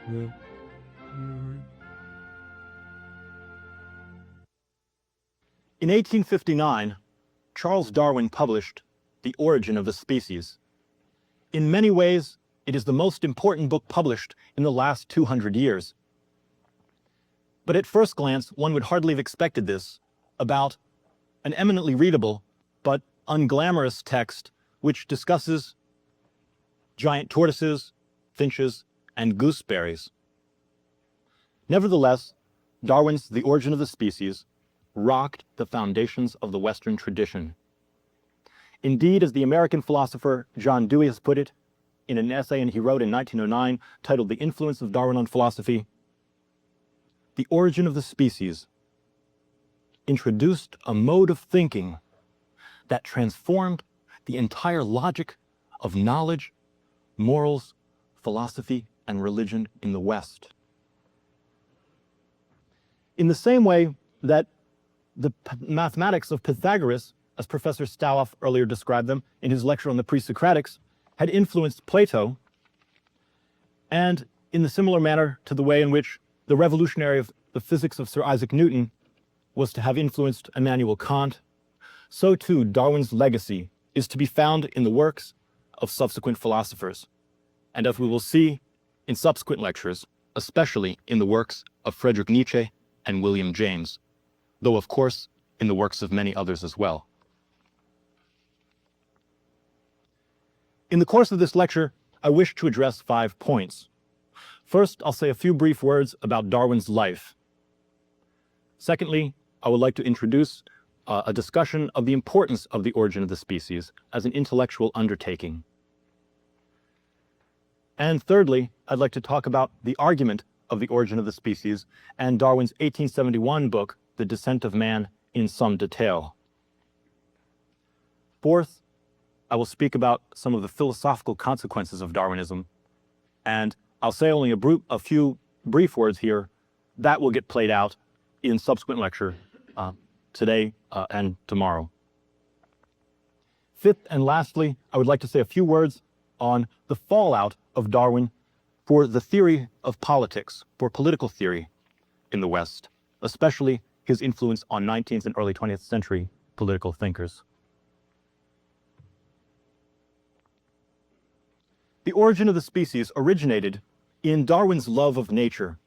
In 1859, Charles Darwin published The Origin of the Species. In many ways, it is the most important book published in the last 200 years. But at first glance, one would hardly have expected this about an eminently readable but unglamorous text which discusses giant tortoises, finches, and gooseberries. Nevertheless, Darwin's The Origin of the Species rocked the foundations of the Western tradition. Indeed, as the American philosopher John Dewey has put it in an essay he wrote in 1909 titled The Influence of Darwin on Philosophy, The Origin of the Species introduced a mode of thinking that transformed the entire logic of knowledge, morals, philosophy, and religion in the West. In the same way that the mathematics of Pythagoras, as Professor Staloff earlier described them in his lecture on the Pre-Socratics, had influenced Plato, and in the similar manner to the way in which the revolutionary of the physics of Sir Isaac Newton was to have influenced Immanuel Kant, so too Darwin's legacy is to be found in the works of subsequent philosophers, and as we will see in subsequent lectures, especially in the works of Friedrich Nietzsche and William James, though of course in the works of many others as well. In the course of this lecture, I wish to address 5 points. First, I'll say a few brief words about Darwin's life. Secondly, I would like to introduce a discussion of the importance of The Origin of the Species as an intellectual undertaking. And thirdly, I'd like to talk about the argument of The Origin of the Species and Darwin's 1871 book, The Descent of Man, in some detail. Fourth, I will speak about some of the philosophical consequences of Darwinism, and I'll say only a few brief words here that will get played out in subsequent lecture today and tomorrow. Fifth and lastly, I would like to say a few words on the fallout of Darwin for the theory of politics, for political theory in the West, especially his influence on 19th and early 20th century political thinkers. The Origin of the Species originated in Darwin's love of nature.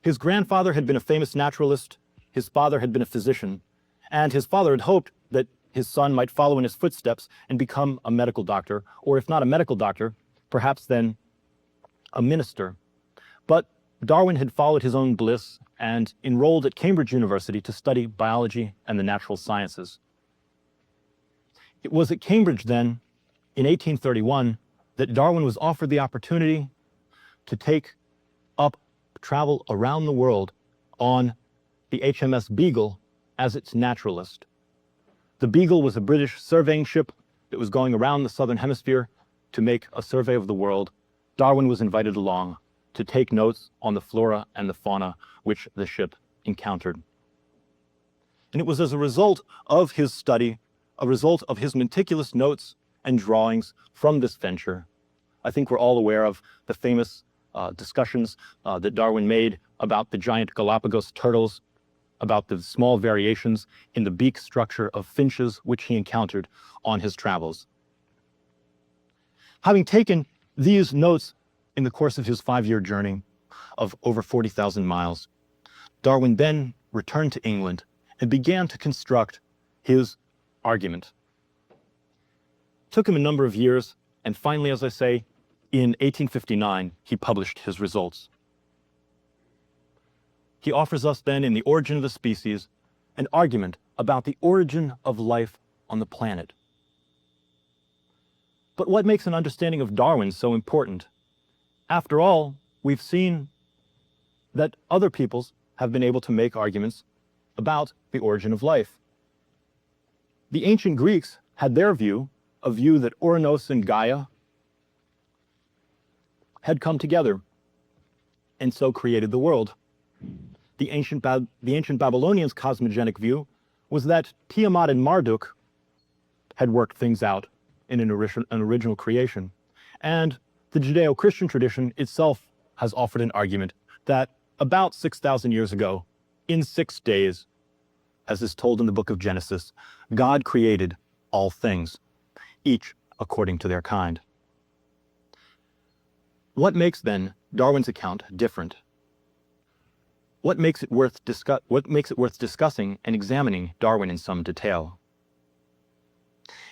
His grandfather had been a famous naturalist, his father had been a physician, and his father had hoped that his son might follow in his footsteps and become a medical doctor, or if not a medical doctor, perhaps then a minister. But Darwin had followed his own bliss and enrolled at Cambridge University to study biology and the natural sciences. It was at Cambridge then, in 1831, that Darwin was offered the opportunity to take up travel around the world on the HMS Beagle as its naturalist. The Beagle was a British surveying ship that was going around the southern hemisphere to make a survey of the world. Darwin was invited along to take notes on the flora and the fauna which the ship encountered. And it was as a result of his study, a result of his meticulous notes and drawings from this venture. I think we're all aware of the famous discussions that Darwin made about the giant Galapagos turtles, about the small variations in the beak structure of finches which he encountered on his travels. Having taken these notes in the course of his 5-year journey of over 40,000 miles, Darwin then returned to England and began to construct his argument. It took him a number of years, and finally, as I say, in 1859, he published his results. He offers us then in The Origin of the Species an argument about the origin of life on the planet. But what makes an understanding of Darwin so important? After all, we've seen that other peoples have been able to make arguments about the origin of life. The ancient Greeks had their view, a view that Ouranos and Gaia had come together and so created the world. The ancient Babylonians' cosmogenic view was that Tiamat and Marduk had worked things out in an original creation. And the Judeo-Christian tradition itself has offered an argument that about 6,000 years ago, in 6 days, as is told in the book of Genesis, God created all things, each according to their kind. What makes then Darwin's account different? What makes it worth discussing and examining Darwin in some detail?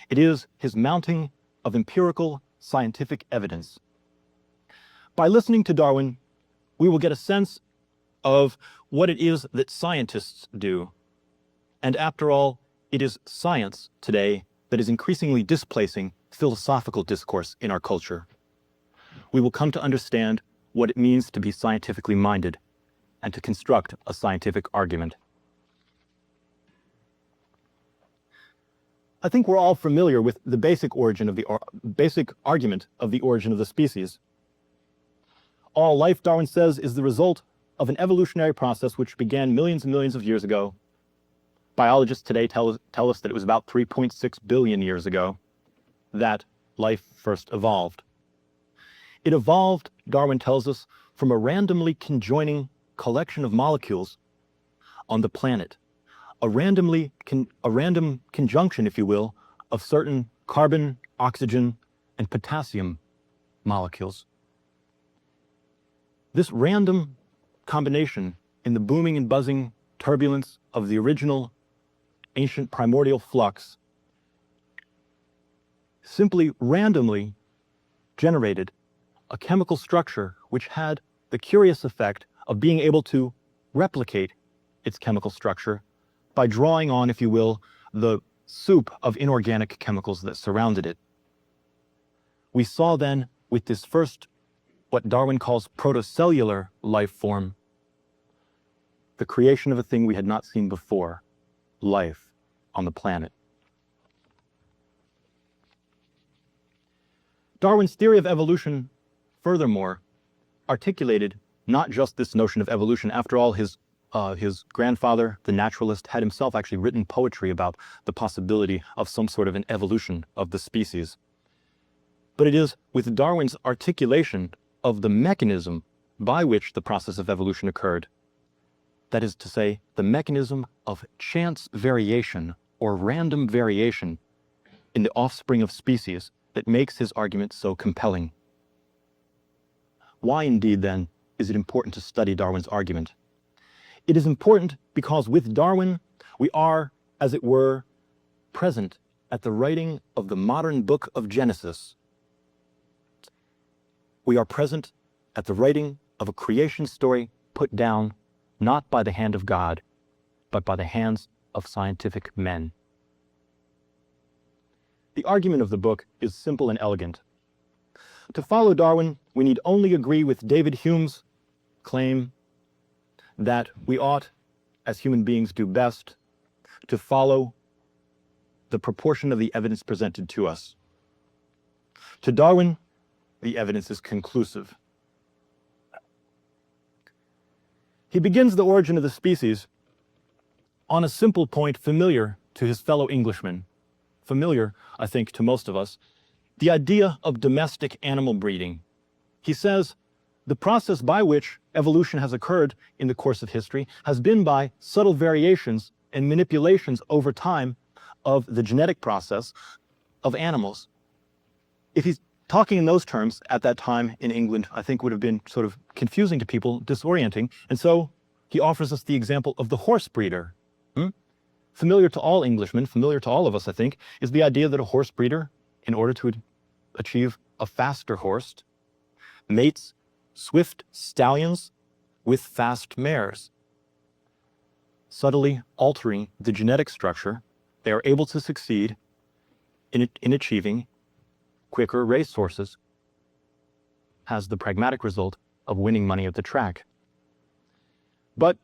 It is his mounting of empirical scientific evidence. By listening to Darwin, we will get a sense of what it is that scientists do. And after all, it is science today that is increasingly displacing philosophical discourse in our culture. We will come to understand what it means to be scientifically minded and to construct a scientific argument. I think we're all familiar with the basic argument of the origin of the species. All life, Darwin says, is the result of an evolutionary process which began millions and millions of years ago. Biologists today tell us that it was about 3.6 billion years ago that life first evolved. It evolved, Darwin tells us, from a randomly conjoining collection of molecules on the planet. A random conjunction, if you will, of certain carbon, oxygen, and potassium molecules. This random combination in the booming and buzzing turbulence of the original ancient primordial flux simply randomly generated a chemical structure which had the curious effect of being able to replicate its chemical structure by drawing on, if you will, the soup of inorganic chemicals that surrounded it. We saw then with this first, what Darwin calls protocellular life form, the creation of a thing we had not seen before, life on the planet. Darwin's theory of evolution, furthermore, articulated not just this notion of evolution. After all, his grandfather, the naturalist, had himself actually written poetry about the possibility of some sort of an evolution of the species. But it is with Darwin's articulation of the mechanism by which the process of evolution occurred, that is to say, the mechanism of chance variation or random variation in the offspring of species, that makes his argument so compelling. Why indeed, then, is it important to study Darwin's argument? It is important because with Darwin, we are, as it were, present at the writing of the modern book of Genesis. We are present at the writing of a creation story put down not by the hand of God, but by the hands of scientific men. The argument of the book is simple and elegant. To follow Darwin, we need only agree with David Hume's claim that we ought, as human beings do best, to follow the proportion of the evidence presented to us. To Darwin, the evidence is conclusive. He begins the origin of the species on a simple point familiar to his fellow Englishmen, familiar, I think, to most of us, the idea of domestic animal breeding. He says, the process by which evolution has occurred in the course of history has been by subtle variations and manipulations over time of the genetic process of animals. If he's talking in those terms at that time in England, I think would have been sort of confusing to people, disorienting. And so he offers us the example of the horse breeder. Familiar to all Englishmen, familiar to all of us, I think, is the idea that a horse breeder, in order to achieve a faster horse, mates swift stallions with fast mares. Subtly altering the genetic structure, they are able to succeed in achieving quicker race horses, has the pragmatic result of winning money at the track. But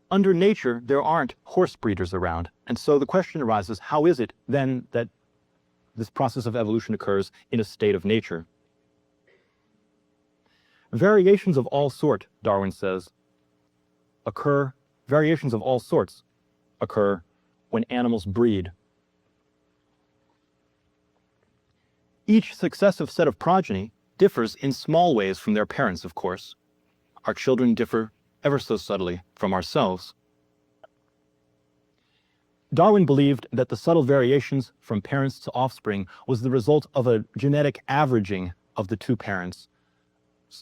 under nature, there aren't horse breeders around. And so the question arises, how is it then that this process of evolution occurs in a state of nature? Variations of all sorts, Darwin says, variations of all sorts occur when animals breed. Each successive set of progeny differs in small ways from their parents, of course. Our children differ ever so subtly from ourselves. Darwin believed that the subtle variations from parents to offspring was the result of a genetic averaging of the two parents.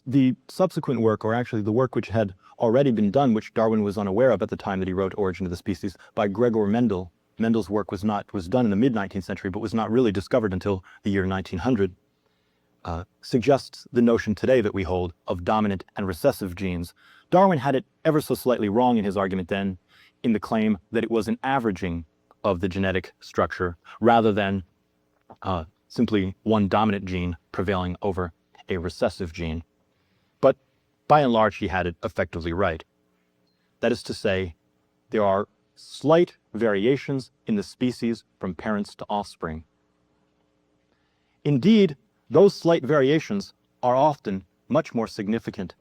The subsequent work, or actually the work which had already been done, which Darwin was unaware of at the time that he wrote Origin of the Species, by Gregor Mendel. Mendel's work was done in the mid-19th century, but was not really discovered until the year 1900, suggests the notion today that we hold of dominant and recessive genes. Darwin had it ever so slightly wrong in his argument then, in the claim that it was an averaging of the genetic structure rather than simply one dominant gene prevailing over a recessive gene. But by and large, he had it effectively right. That is to say, there are slight variations in the species from parents to offspring. Indeed, those slight variations are often much more significant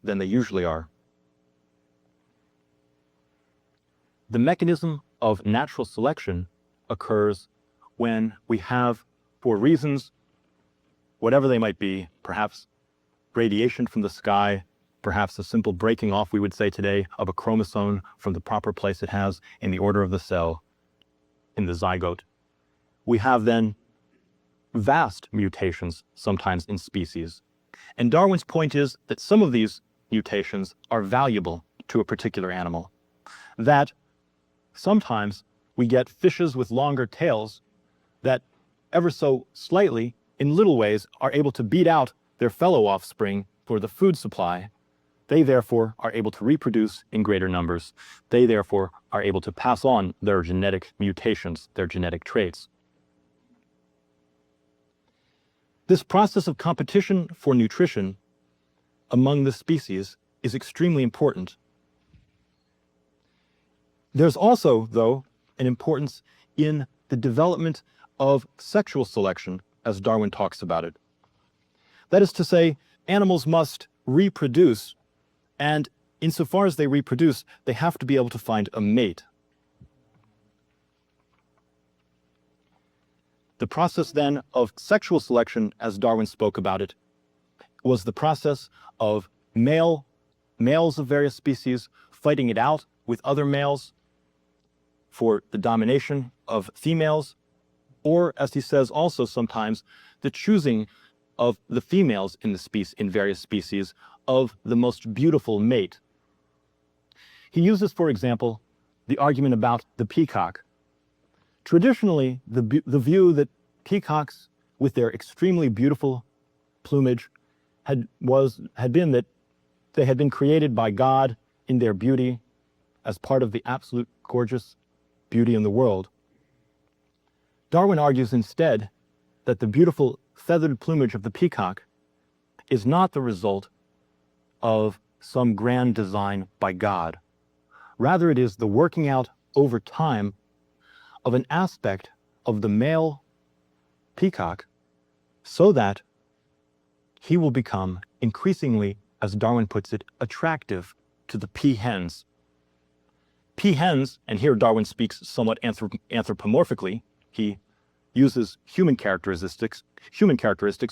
than they usually are. The mechanism of natural selection occurs when we have, for reasons, whatever they might be, perhaps radiation from the sky, perhaps a simple breaking off, we would say today, of a chromosome from the proper place it has in the order of the cell, in the zygote. We have then vast mutations, sometimes in species. And Darwin's point is that some of these mutations are valuable to a particular animal. That sometimes we get fishes with longer tails that ever so slightly, in little ways, are able to beat out their fellow offspring for the food supply. They therefore are able to reproduce in greater numbers. They therefore are able to pass on their genetic mutations, their genetic traits. This process of competition for nutrition among the species is extremely important. There's also, though, an importance in the development of sexual selection, as Darwin talks about it. That is to say, animals must reproduce, and insofar as they reproduce, they have to be able to find a mate. The process then of sexual selection, as Darwin spoke about it, was the process of males of various species fighting it out with other males for the domination of females, or, as he says also sometimes, the choosing of the females in various species of the most beautiful mate. He uses, for example, the argument about the peacock. Traditionally, the view that peacocks, with their extremely beautiful plumage, had been that they had been created by God in their beauty as part of the absolute gorgeous beauty in the world. Darwin argues instead that the beautiful feathered plumage of the peacock is not the result of some grand design by God. Rather, it is the working out over time of an aspect of the male peacock so that he will become increasingly, as Darwin puts it, attractive to the peahens. Peahens, and here Darwin speaks somewhat anthropomorphically, he uses human characteristics,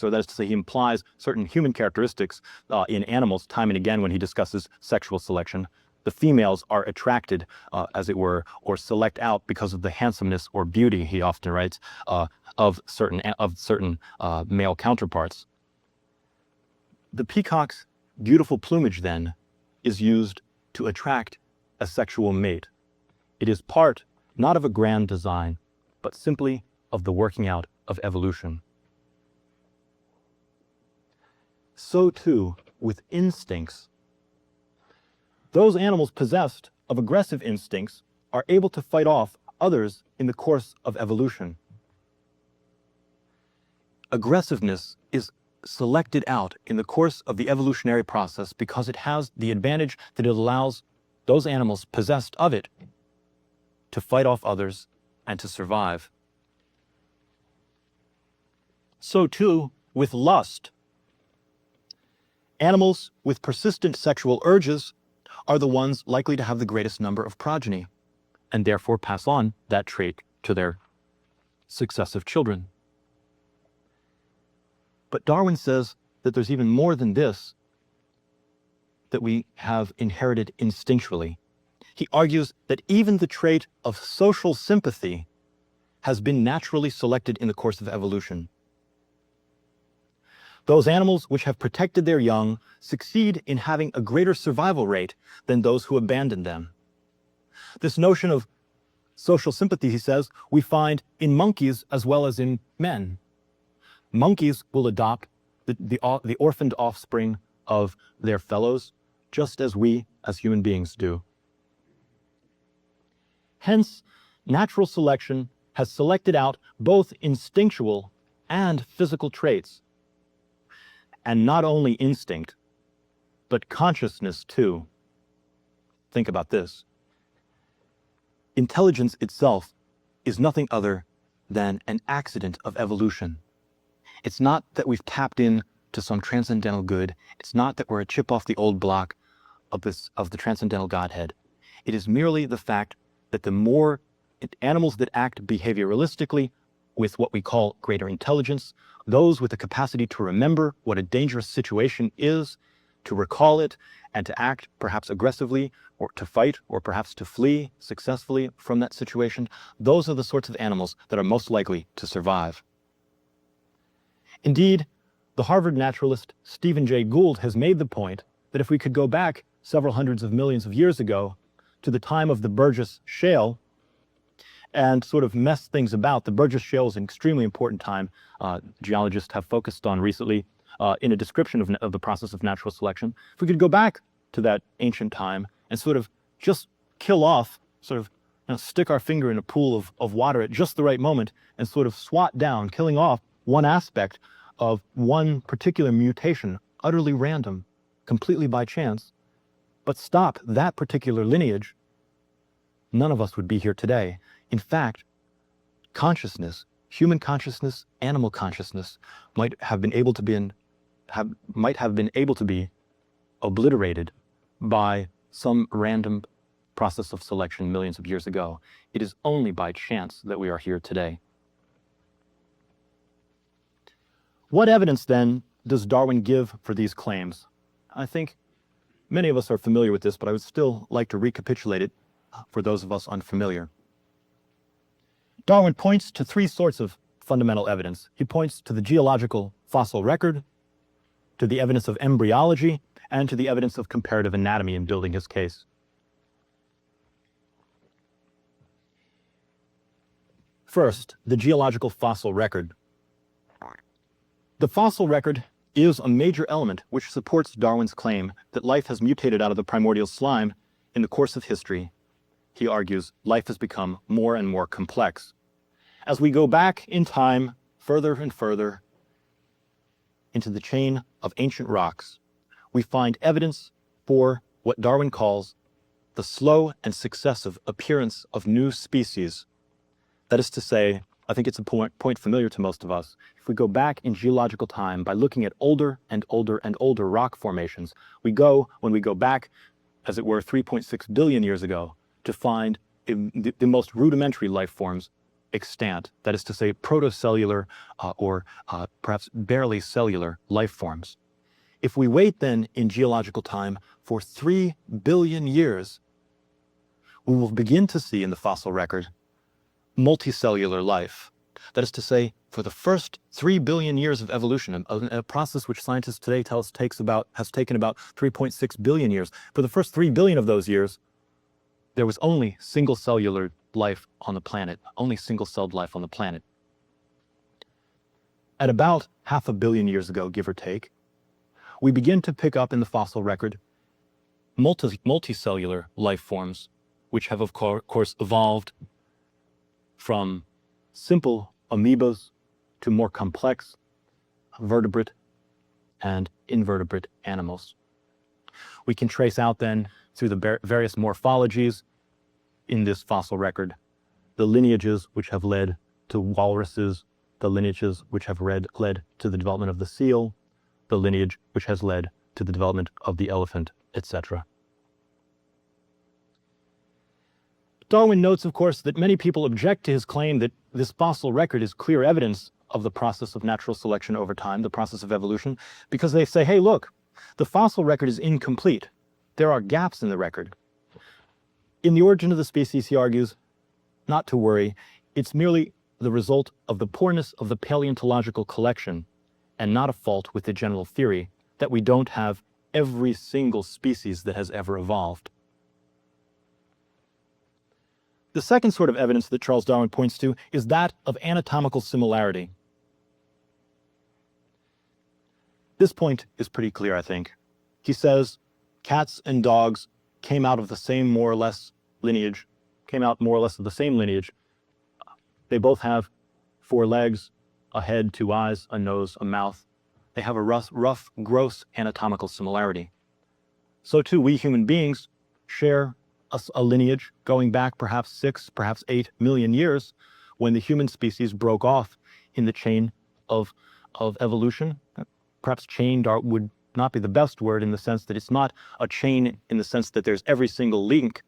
or that is to say, he implies certain human characteristics in animals time and again when he discusses sexual selection. The females are attracted, as it were, or select out because of the handsomeness or beauty, he often writes, of certain male counterparts. The peacock's beautiful plumage, then, is used to attract a sexual mate. It is part, not of a grand design, but simply of the working out of evolution. So too with instincts. Those animals possessed of aggressive instincts are able to fight off others in the course of evolution. Aggressiveness is selected out in the course of the evolutionary process because it has the advantage that it allows those animals possessed of it to fight off others and to survive. So too with lust. Animals with persistent sexual urges are the ones likely to have the greatest number of progeny, and therefore pass on that trait to their successive children. But Darwin says that there's even more than this that we have inherited instinctually. He argues that even the trait of social sympathy has been naturally selected in the course of evolution. Those animals which have protected their young succeed in having a greater survival rate than those who abandon them. This notion of social sympathy, he says, we find in monkeys as well as in men. Monkeys will adopt the orphaned offspring of their fellows, just as we as human beings do. Hence, natural selection has selected out both instinctual and physical traits. And not only instinct, but consciousness too. Think about this. Intelligence itself is nothing other than an accident of evolution. It's not that we've tapped in to some transcendental good. It's not that we're a chip off the old block of the transcendental Godhead. It is merely the fact that the more animals that act behavioralistically with what we call greater intelligence, those with the capacity to remember what a dangerous situation is, to recall it, and to act perhaps aggressively, or to fight, or perhaps to flee successfully from that situation, those are the sorts of animals that are most likely to survive. Indeed, the Harvard naturalist Stephen Jay Gould has made the point that if we could go back several hundreds of millions of years ago to the time of the Burgess Shale and sort of mess things about. The Burgess Shale is an extremely important time geologists have focused on recently in a description of the process of natural selection. If we could go back to that ancient time and sort of just kill off, sort of stick our finger in a pool of water at just the right moment and sort of swat down, killing off one aspect of one particular mutation, utterly random, completely by chance, but stop that particular lineage, none of us would be here today. In fact, consciousness, human consciousness, animal consciousness, might have been able to be obliterated by some random process of selection millions of years ago. It is only by chance that we are here today. What evidence then does Darwin give for these claims? I think many of us are familiar with this, but I would still like to recapitulate it for those of us unfamiliar. Darwin points to three sorts of fundamental evidence. He points to the geological fossil record, to the evidence of embryology, and to the evidence of comparative anatomy in building his case. First, the geological fossil record. The fossil record is a major element which supports Darwin's claim that life has mutated out of the primordial slime in the course of history. He argues life has become more and more complex. As we go back in time, further and further into the chain of ancient rocks, we find evidence for what Darwin calls the slow and successive appearance of new species. That is to say, I think it's a point familiar to most of us. If we go back in geological time by looking at older and older and older rock formations, when we go back, as it were, 3.6 billion years ago, to find the most rudimentary life forms extant. That is to say, protocellular or perhaps barely cellular life forms. If we wait then in geological time for 3 billion years, we will begin to see in the fossil record multicellular life. That is to say, for the first 3 billion years of evolution, a process which scientists today tell us has taken about 3.6 billion years. For the first 3 billion of those years, there was only single-cellular life on the planet, only single-celled life on the planet. At about 500 million years ago, give or take, we begin to pick up in the fossil record multicellular life forms, which have, of course, evolved from simple amoebas to more complex vertebrate and invertebrate animals. We can trace out then, through the various morphologies in this fossil record, the lineages which have led to walruses, the lineages which have led to the development of the seal, the lineage which has led to the development of the elephant, etc. Darwin notes, of course, that many people object to his claim that this fossil record is clear evidence of the process of natural selection over time, the process of evolution, because they say, hey, look, the fossil record is incomplete. There are gaps in the record. In The Origin of the Species, he argues, not to worry, it's merely the result of the poorness of the paleontological collection and not a fault with the general theory that we don't have every single species that has ever evolved. The second sort of evidence that Charles Darwin points to is that of anatomical similarity. This point is pretty clear, I think. He says cats and dogs came out of the same more or less lineage, came out more or less of the same lineage. They both have 4 legs, a head, 2 eyes, a nose, a mouth. They have a rough, gross anatomical similarity. So too, we human beings share a lineage going back perhaps 6, perhaps 8 million years when the human species broke off in the chain of evolution. Perhaps chain would not be the best word in the sense that it's not a chain in the sense that there's every single link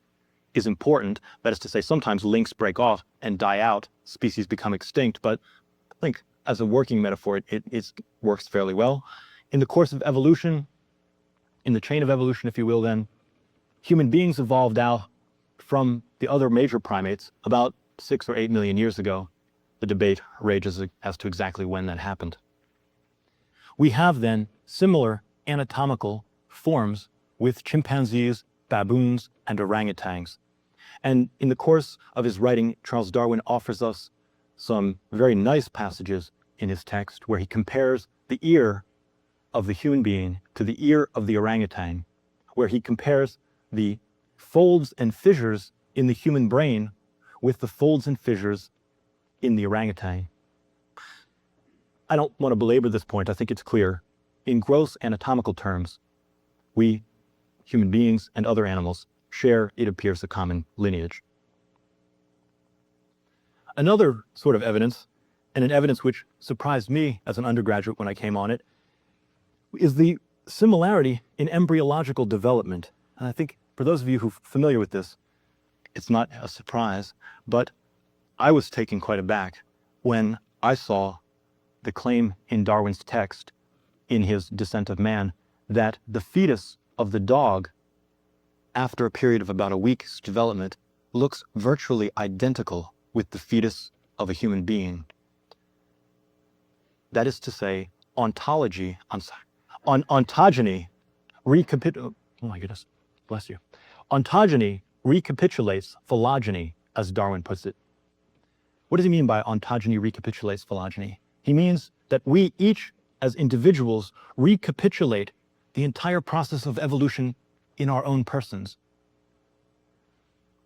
is important. That is to say, sometimes links break off and die out, species become extinct, but I think as a working metaphor, it works fairly well. In the course of evolution, in the chain of evolution, if you will, then, human beings evolved out from the other major primates about 6 or 8 million years ago. The debate rages as to exactly when that happened. We have then similar anatomical forms with chimpanzees, baboons, and orangutans. And in the course of his writing, Charles Darwin offers us some very nice passages in his text where he compares the ear of the human being to the ear of the orangutan, where he compares the folds and fissures in the human brain with the folds and fissures in the orangutan. I don't want to belabor this point. I think it's clear. In gross anatomical terms, we, human beings and other animals, share, it appears, a common lineage. Another sort of evidence, and an evidence which surprised me as an undergraduate when I came on it, is the similarity in embryological development. And I think for those of you who are familiar with this, it's not a surprise, but I was taken quite aback when I saw the claim in Darwin's text, in his Descent of Man, that the fetus of the dog, after a period of about a week's development, looks virtually identical with the fetus of a human being. That is to say, ontogeny Ontogeny recapitulates phylogeny, as Darwin puts it. What does he mean by ontogeny recapitulates phylogeny? He means that we each, as individuals, recapitulate the entire process of evolution in our own persons.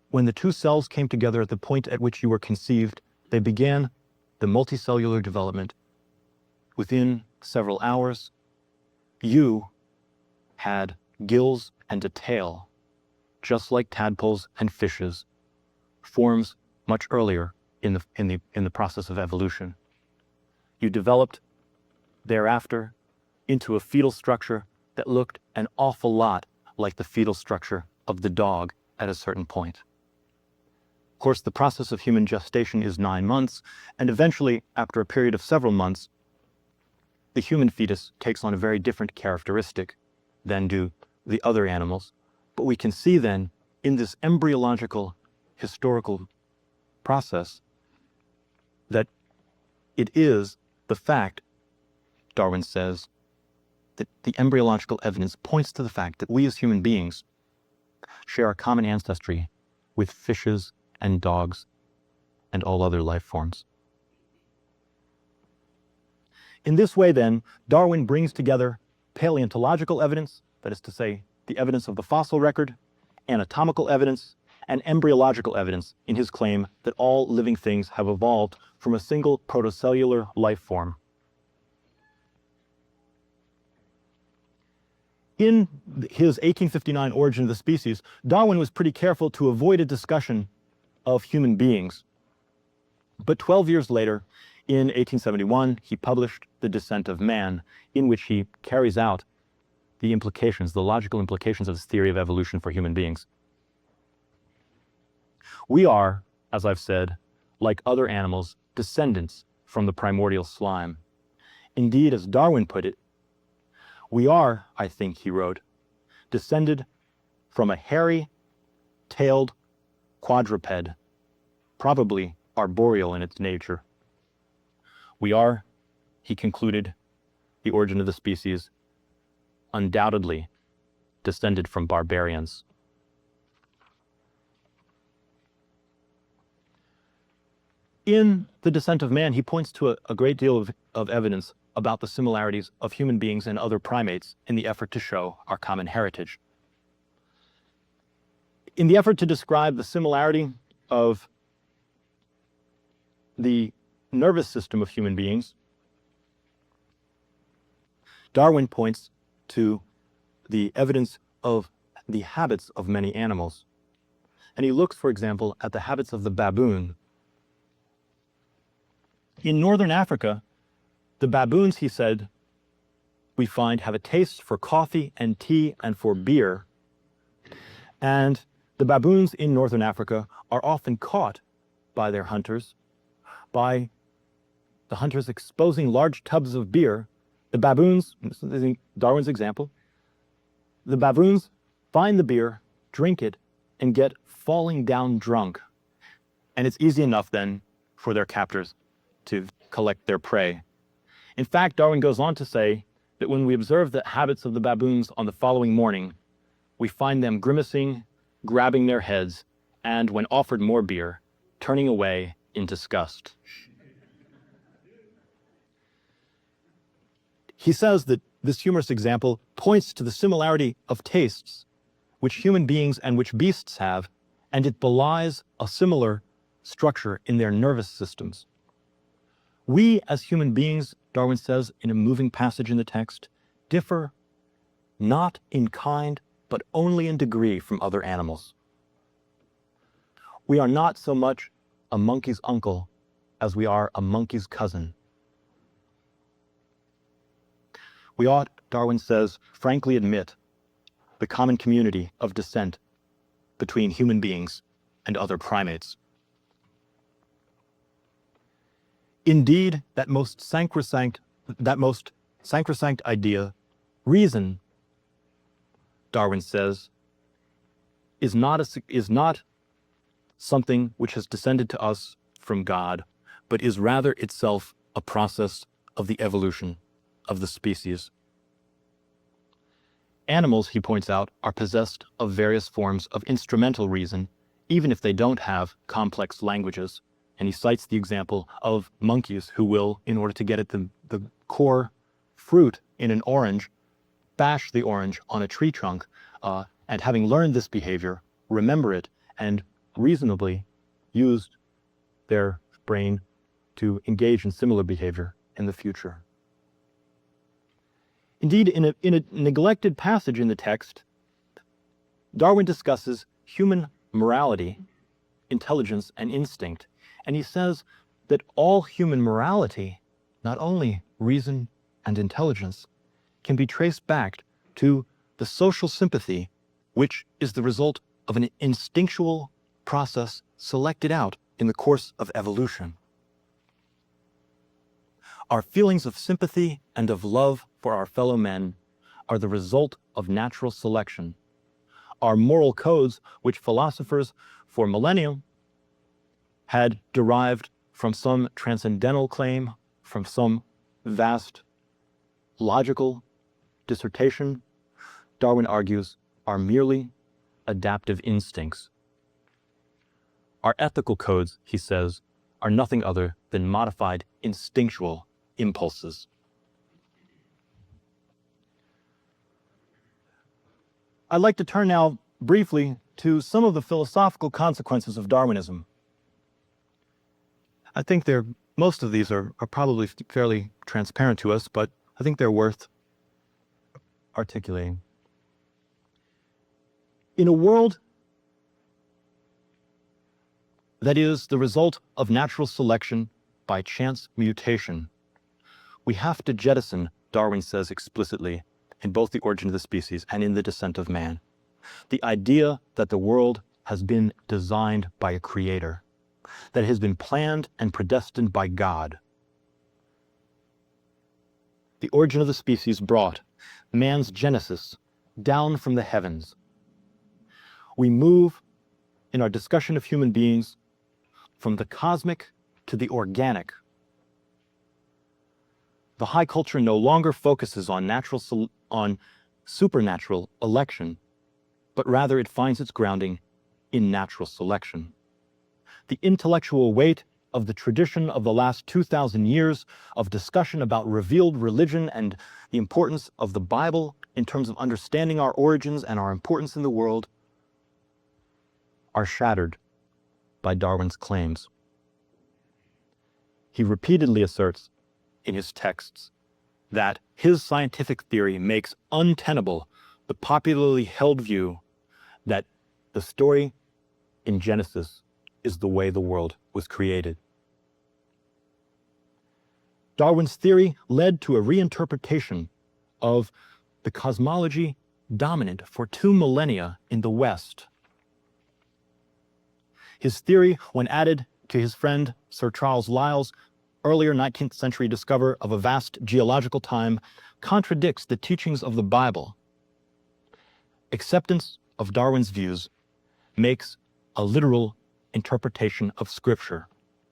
When the 2 cells came together at the point at which you were conceived, they began the multicellular development. Within several hours, you had gills and a tail, just like tadpoles and fishes, forms much earlier in the process of evolution. You developed thereafter into a fetal structure that looked an awful lot like the fetal structure of the dog at a certain point. Of course, the process of human gestation is 9 months, and eventually, after a period of several months, the human fetus takes on a very different characteristic than do the other animals. But we can see then, in this embryological historical process, that it is the fact, Darwin says, that the embryological evidence points to the fact that we as human beings share a common ancestry with fishes and dogs and all other life forms. In this way, then, Darwin brings together paleontological evidence, that is to say, the evidence of the fossil record, anatomical evidence, and embryological evidence in his claim that all living things have evolved from a single protocellular life form. In his 1859 Origin of the Species, Darwin was pretty careful to avoid a discussion of human beings. But 12 years later, in 1871, he published The Descent of Man, in which he carries out the implications, the logical implications of his theory of evolution for human beings. We are, as I've said, like other animals, descendants from the primordial slime. Indeed, as Darwin put it, we are, I think he wrote, descended from a hairy-tailed quadruped, probably arboreal in its nature. We are, he concluded, the origin of the species, undoubtedly descended from barbarians. In The Descent of Man, he points to a great deal of evidence about the similarities of human beings and other primates in the effort to show our common heritage. In the effort to describe the similarity of the nervous system of human beings, Darwin points to the evidence of the habits of many animals. And he looks, for example, at the habits of the baboon. In northern Africa, the baboons, he said, we find have a taste for coffee and tea and for beer. And the baboons in northern Africa are often caught by their hunters, by the hunters exposing large tubs of beer. The baboons, this is Darwin's example, the baboons find the beer, drink it, and get falling down drunk. And it's easy enough then for their captors to collect their prey. In fact, Darwin goes on to say that when we observe the habits of the baboons on the following morning, we find them grimacing, grabbing their heads, and when offered more beer, turning away in disgust. He says that this humorous example points to the similarity of tastes which human beings and which beasts have, and it belies a similar structure in their nervous systems. We as human beings, Darwin says in a moving passage in the text, differ not in kind, but only in degree from other animals. We are not so much a monkey's uncle as we are a monkey's cousin. We ought, Darwin says, frankly admit the common community of descent between human beings and other primates. Indeed, that most sacrosanct idea, reason, Darwin says, is not something which has descended to us from God, but is rather itself a process of the evolution of the species. Animals, he points out, are possessed of various forms of instrumental reason, even if they don't have complex languages. And he cites the example of monkeys who will, in order to get at the core fruit in an orange, bash the orange on a tree trunk, and having learned this behavior, remember it, and reasonably use their brain to engage in similar behavior in the future. Indeed, in a neglected passage in the text, Darwin discusses human morality, intelligence, and instinct. And he says that all human morality, not only reason and intelligence, can be traced back to the social sympathy, which is the result of an instinctual process selected out in the course of evolution. Our feelings of sympathy and of love for our fellow men are the result of natural selection. Our moral codes, which philosophers for millennia had derived from some transcendental claim, from some vast logical dissertation, Darwin argues, are merely adaptive instincts. Our ethical codes, he says, are nothing other than modified instinctual impulses. I'd like to turn now briefly to some of the philosophical consequences of Darwinism. I think most of these are probably fairly transparent to us, but I think they're worth articulating. In a world that is the result of natural selection by chance mutation, we have to jettison, Darwin says explicitly, in both The Origin of the Species and in The Descent of Man, the idea that the world has been designed by a creator, that it has been planned and predestined by God. The origin of the species brought man's genesis down from the heavens. We move in our discussion of human beings from the cosmic to the organic. The high culture no longer focuses on supernatural election, but rather it finds its grounding in natural selection. The intellectual weight of the tradition of the last 2,000 years of discussion about revealed religion and the importance of the Bible in terms of understanding our origins and our importance in the world are shattered by Darwin's claims. He repeatedly asserts in his texts that his scientific theory makes untenable the popularly held view that the story in Genesis is the way the world was created. Darwin's theory led to a reinterpretation of the cosmology dominant for 2 millennia in the West. His theory, when added to his friend Sir Charles Lyell's earlier 19th century discoverer of a vast geological time, contradicts the teachings of the Bible. Acceptance of Darwin's views makes a literal interpretation of Scripture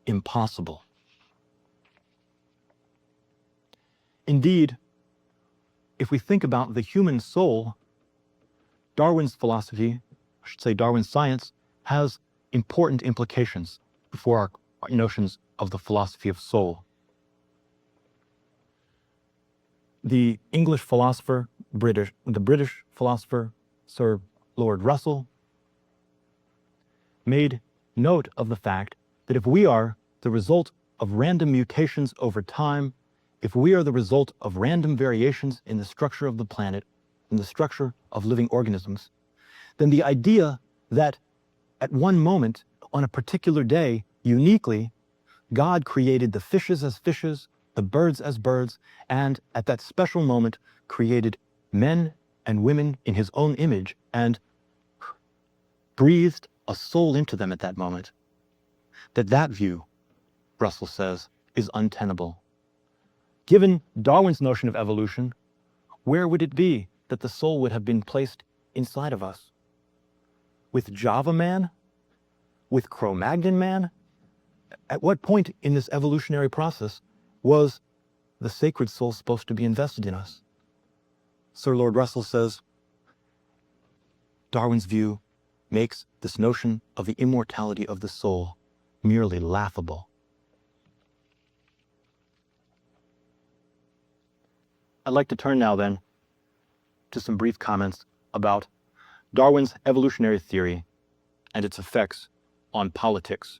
impossible. Indeed, if we think about the human soul, Darwin's philosophy, I should say Darwin's science, has important implications for our notions of the philosophy of soul. The English philosopher, the British philosopher, Sir Lord Russell, made note of the fact that if we are the result of random mutations over time, if we are the result of random variations in the structure of the planet, in the structure of living organisms, then the idea that at one moment, on a particular day, uniquely, God created the fishes as fishes, the birds as birds, and at that special moment created men and women in his own image and breathed a soul into them at that moment. That view, Russell says, is untenable. Given Darwin's notion of evolution, where would it be that the soul would have been placed inside of us? With Java Man? With Cro-Magnon Man? At what point in this evolutionary process was the sacred soul supposed to be invested in us? Sir Lord Russell says, Darwin's view makes this notion of the immortality of the soul merely laughable. I'd like to turn now then to some brief comments about Darwin's evolutionary theory and its effects on politics.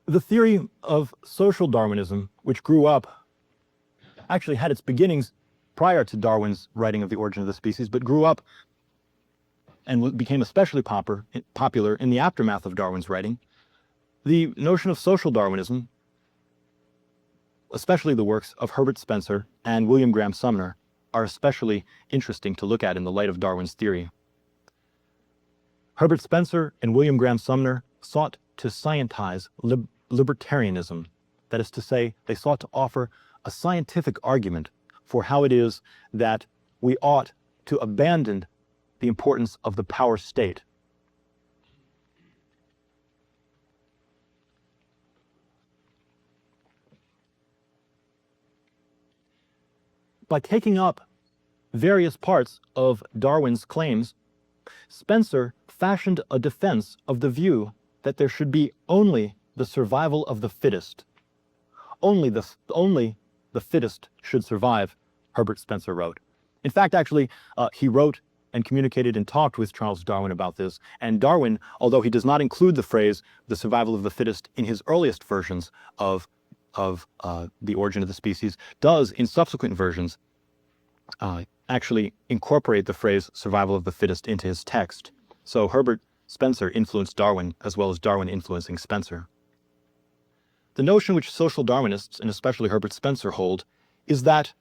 The theory of social Darwinism, which grew up, actually had its beginnings prior to Darwin's writing of The Origin of the Species, but grew up and became especially popular in the aftermath of Darwin's writing. The notion of social Darwinism, especially the works of Herbert Spencer and William Graham Sumner, are especially interesting to look at in the light of Darwin's theory. Herbert Spencer and William Graham Sumner sought to scientize libertarianism. That is to say, they sought to offer a scientific argument for how it is that we ought to abandon the importance of the power state. By taking up various parts of Darwin's claims, Spencer fashioned a defense of the view that there should be only the survival of the fittest. Only the fittest should survive, Herbert Spencer wrote. In fact, actually, he wrote and communicated and talked with Charles Darwin about this. And Darwin, although he does not include the phrase the survival of the fittest in his earliest versions of The Origin of the Species, does in subsequent versions actually incorporate the phrase survival of the fittest into his text. So Herbert Spencer influenced Darwin as well as Darwin influencing Spencer. The notion which social Darwinists, and especially Herbert Spencer, hold is that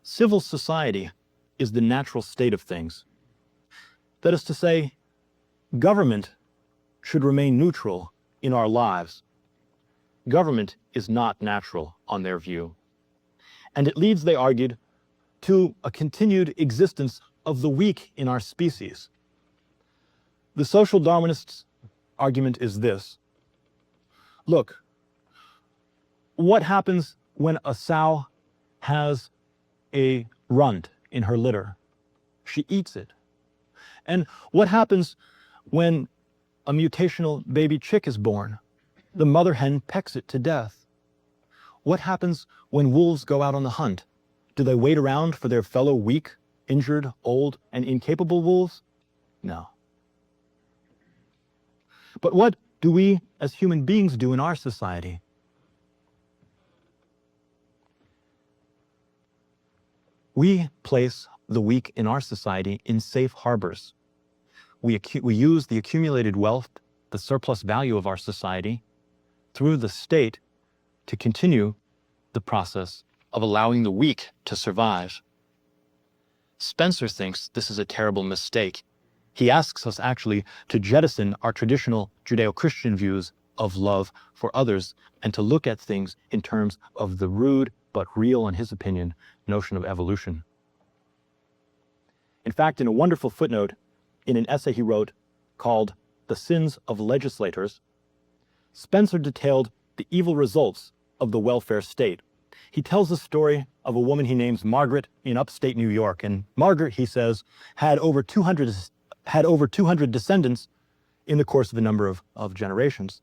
civil society is the natural state of things. That is to say, government should remain neutral in our lives. government is not natural on their view. And it leads, they argued, to a continued existence of the weak in our species. The social Darwinists' argument is this. Look, what happens when a sow has a runt in her litter? She eats it. And what happens when a mutational baby chick is born? The mother hen pecks it to death. What happens when wolves go out on the hunt? Do they wait around for their fellow weak, injured, old, and incapable wolves? No. But what do we as human beings do in our society? We place the weak in our society in safe harbors. We use the accumulated wealth, the surplus value of our society, through the state to continue the process of allowing the weak to survive. Spencer thinks this is a terrible mistake. He asks us actually to jettison our traditional Judeo-Christian views of love for others and to look at things in terms of the rude but real, in his opinion, notion of evolution. In fact, in a wonderful footnote in an essay he wrote called "The Sins of Legislators," Spencer detailed the evil results of the welfare state. He tells the story of a woman he names Margaret in upstate New York. And Margaret, he says, had over 200 descendants in the course of a number of generations.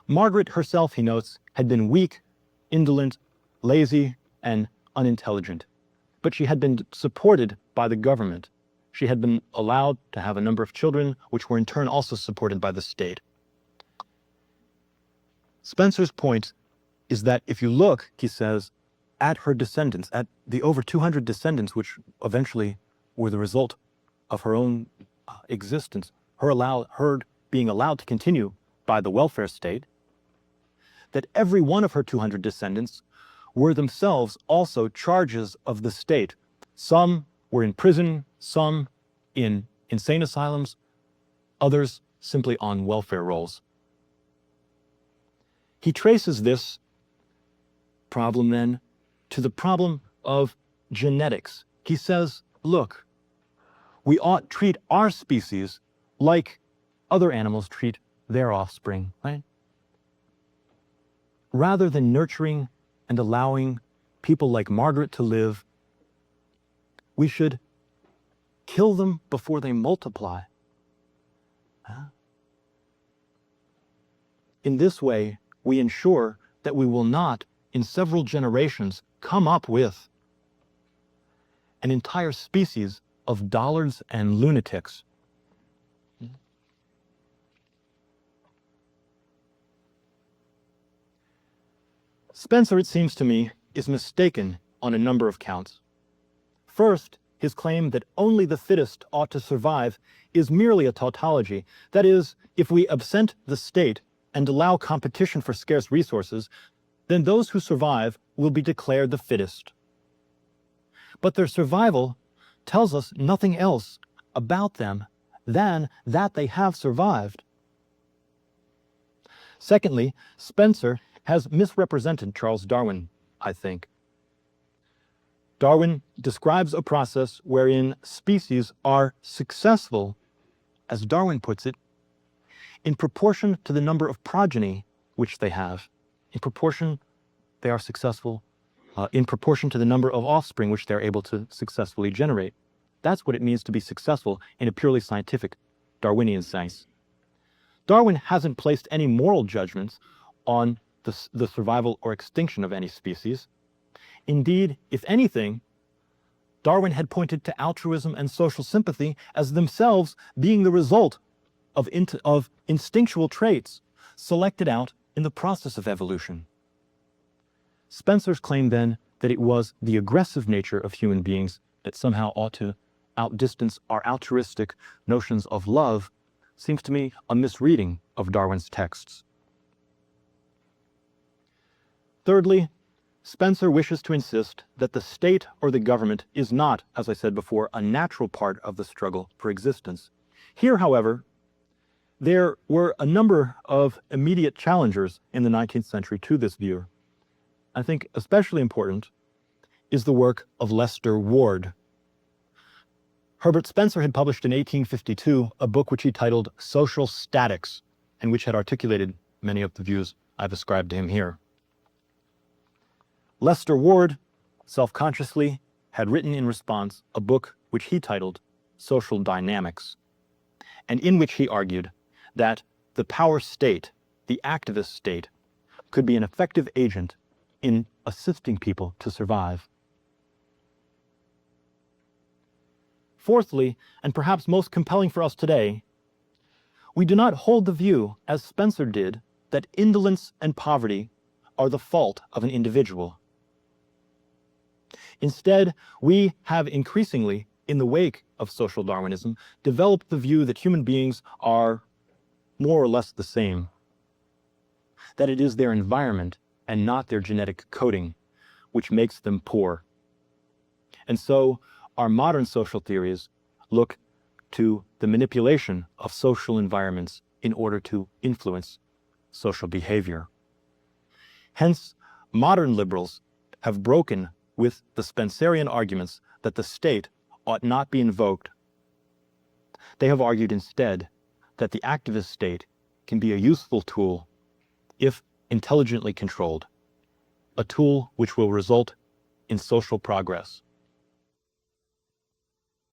Margaret herself, he notes, had been weak, indolent, lazy, and unintelligent. But she had been supported by the government. She had been allowed to have a number of children, which were in turn also supported by the state. Spencer's point is that if you look, he says, at her descendants, at the over 200 descendants, which eventually were the result of her own existence, her being allowed to continue by the welfare state, that every one of her 200 descendants were themselves also charges of the state. Some were in prison, some in insane asylums, others simply on welfare rolls. He traces this problem then to the problem of genetics. He says, look, we ought treat our species like other animals treat their offspring, right? Rather than nurturing and allowing people like Margaret to live, we should kill them before they multiply. In this way, we ensure that we will not, in several generations, come up with an entire species of dollards and lunatics. Spencer, it seems to me, is mistaken on a number of counts. First, his claim that only the fittest ought to survive is merely a tautology. That is, if we absent the state and allow competition for scarce resources, then those who survive will be declared the fittest. But their survival tells us nothing else about them than that they have survived. Secondly, Spencer has misrepresented Charles Darwin, I think. Darwin describes a process wherein species are successful, as Darwin puts it, in proportion to the number of progeny which they have. In proportion, they are successful in proportion to the number of offspring which they're able to successfully generate. That's what it means to be successful in a purely scientific Darwinian sense. Darwin hasn't placed any moral judgments on the survival or extinction of any species. Indeed, if anything, Darwin had pointed to altruism and social sympathy as themselves being the result of instinctual traits selected out in the process of evolution. Spencer's claim then that it was the aggressive nature of human beings that somehow ought to outdistance our altruistic notions of love seems to me a misreading of Darwin's texts. Thirdly, Spencer wishes to insist that the state or the government is not, as I said before, a natural part of the struggle for existence. Here, however, There were a number of immediate challengers in the 19th century to this view. I think especially important is the work of Lester Ward. Herbert Spencer had published in 1852 a book which he titled Social Statics, and which had articulated many of the views I've ascribed to him here. Lester Ward, self-consciously, had written in response a book which he titled Social Dynamics, and in which he argued that the power state, the activist state, could be an effective agent in assisting people to survive. Fourthly, and perhaps most compelling for us today, we do not hold the view, as Spencer did, that indolence and poverty are the fault of an individual. Instead, we have increasingly, in the wake of social Darwinism, developed the view that human beings are more or less the same, that it is their environment and not their genetic coding which makes them poor. And so our modern social theories look to the manipulation of social environments in order to influence social behavior. Hence, modern liberals have broken with the Spencerian arguments that the state ought not be invoked. They have argued instead that the activist state can be a useful tool if intelligently controlled, a tool which will result in social progress.